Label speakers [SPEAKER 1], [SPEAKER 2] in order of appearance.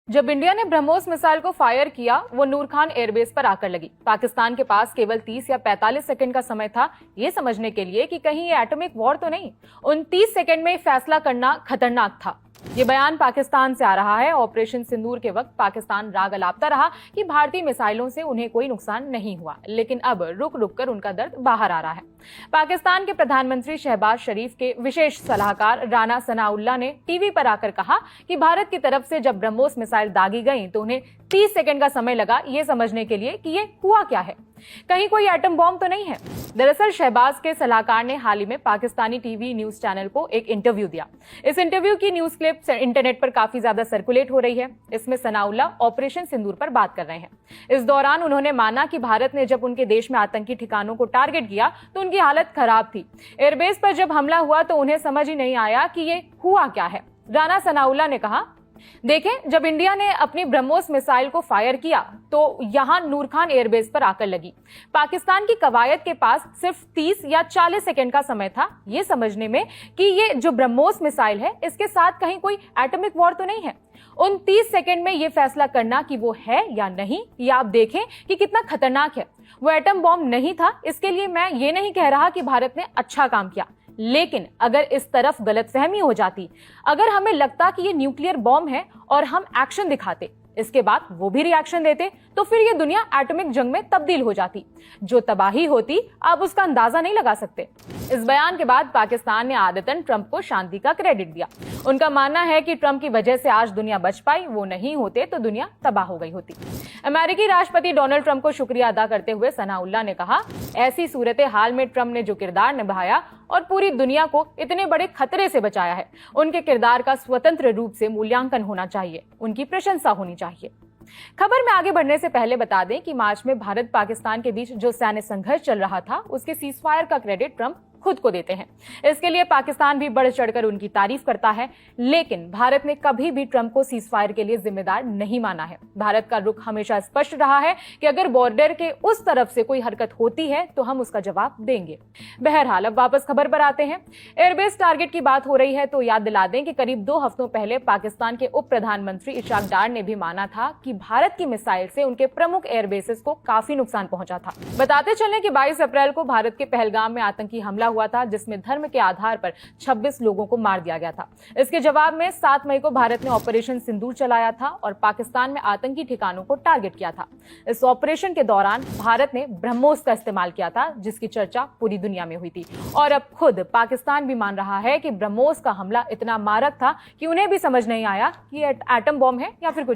[SPEAKER 1] जब इंडिया ने ब्रह्मोस मिसाइल को फायर किया, वो नूर खान एयरबेस पर आकर लगी। पाकिस्तान के पास केवल 30 या 45 सेकंड का समय था ये समझने के लिए कि कहीं ये एटॉमिक वॉर तो नहीं। उन 30 सेकंड में फैसला करना खतरनाक था। ये बयान पाकिस्तान से आ रहा है। ऑपरेशन सिंदूर के वक्त पाकिस्तान राग अलापता रहा कि भारतीय मिसाइलों से उन्हें कोई नुकसान नहीं हुआ, लेकिन अब रुक रुक कर उनका दर्द बाहर आ रहा है। पाकिस्तान के प्रधानमंत्री शहबाज शरीफ के विशेष सलाहकार राना सनाउल्लाह ने टीवी पर आकर कहा कि भारत की तरफ से जब ब्रह्मोस मिसाइल दागी गई तो उन्हें 30 सेकंड का समय लगा ये समझने के लिए कि ये हुआ क्या है, कहीं कोई एटम बॉम्ब तो नहीं है। दरअसल शहबाज के सलाहकार ने हाल ही में पाकिस्तानी टीवी न्यूज चैनल को एक इंटरव्यू दिया। इस इंटरव्यू की न्यूज क्लिप इंटरनेट पर काफी ज्यादा सर्कुलेट हो रही है। इसमें सनाउल्लाह ऑपरेशन सिंदूर पर बात कर रहे हैं। इस दौरान उन्होंने माना कि भारत ने जब उनके देश में आतंकी ठिकानों को टारगेट किया तो उनकी हालत खराब थी। एयरबेस पर जब हमला हुआ तो उन्हें समझ ही नहीं आया कि ये हुआ क्या है। राना सनाउल्लाह ने कहा, देखें, जब इंडिया ने अपनी ब्रह्मोस मिसाइल को फायर किया तो यहां नूर खान एयरबेस पर आकर लगी। पाकिस्तान की कवायद के पास सिर्फ 30 या 40 सेकंड का समय था ये समझने में कि ये जो ब्रह्मोस मिसाइल है इसके साथ कहीं कोई एटॉमिक वॉर तो नहीं है। उन 30 सेकंड में ये फैसला करना कि वो है या नहीं, ये आप देखें कि कितना खतरनाक है। वो एटम बॉम्ब नहीं था। इसके लिए मैं ये नहीं कह रहा कि भारत ने अच्छा काम किया, लेकिन अगर इस तरफ गलतफहमी हो जाती, अगर हमें लगता कि ये न्यूक्लियर बॉम्ब है और हम एक्शन दिखाते, इसके बाद वो भी रिएक्शन देते, तो फिर ये दुनिया एटॉमिक जंग में तब्दील हो जाती। जो तबाही होती आप उसका अंदाजा नहीं लगा सकते। इस बयान के बाद पाकिस्तान ने आदतन ट्रंप को शांति का क्रेडिट दिया। उनका मानना है कि ट्रंप की वजह से आज दुनिया बच पाई, वो नहीं होते तो दुनिया तबाह हो गई होती। अमेरिकी राष्ट्रपति डोनाल्ड ट्रंप को शुक्रिया अदा करते हुए सनाउल्लाह ने कहा, ऐसी सूरत हाल में ट्रंप ने जो किरदार निभाया और पूरी दुनिया को इतने बड़े खतरे से बचाया है, उनके किरदार का स्वतंत्र रूप से मूल्यांकन होना चाहिए, उनकी प्रशंसा होनी चाहिए। खबर में आगे बढ़ने से पहले बता दें कि मार्च में भारत पाकिस्तान के बीच जो सैन्य संघर्ष चल रहा था उसके सीजफायर का क्रेडिट ट्रंप खुद को देते हैं। इसके लिए पाकिस्तान भी बढ़ चढ़कर उनकी तारीफ करता है, लेकिन भारत ने कभी भी ट्रंप को सीजफायर के लिए जिम्मेदार नहीं माना है। भारत का रुख हमेशा स्पष्ट रहा है कि अगर बॉर्डर के उस तरफ से कोई हरकत होती है तो हम उसका जवाब देंगे। बहरहाल अब वापस खबर पर आते हैं। एयरबेस टारगेट की बात हो रही है तो याद दिला दें कि करीब 2 हफ्तों पहले पाकिस्तान के उप प्रधानमंत्री इशाक डार ने भी माना था कि भारत की मिसाइल से उनके प्रमुख एयरबेसेस को काफी नुकसान पहुंचा था। बताते चलें कि 22 अप्रैल को भारत के पहलगाम में आतंकी हमला हुआ था, जिसमें धर्म के आधार पर 26 लोगों को मार दिया गया था। इसके जवाब में 7 मई को भारत ने ऑपरेशन सिंदूर चलाया था और पाकिस्तान में आतंकी ठिकानों को टारगेट किया था। इस ऑपरेशन के दौरान भारत ने ब्रह्मोस का इस्तेमाल किया था, जिसकी चर्चा पूरी दुनिया में हुई थी। और अब खुद पाकिस्तान भी मान रहा है कि ब्रह्मोस का हमला इतना मारक था कि उन्हें भी समझ नहीं आया कि एटम बॉम्ब है या फिर कुछ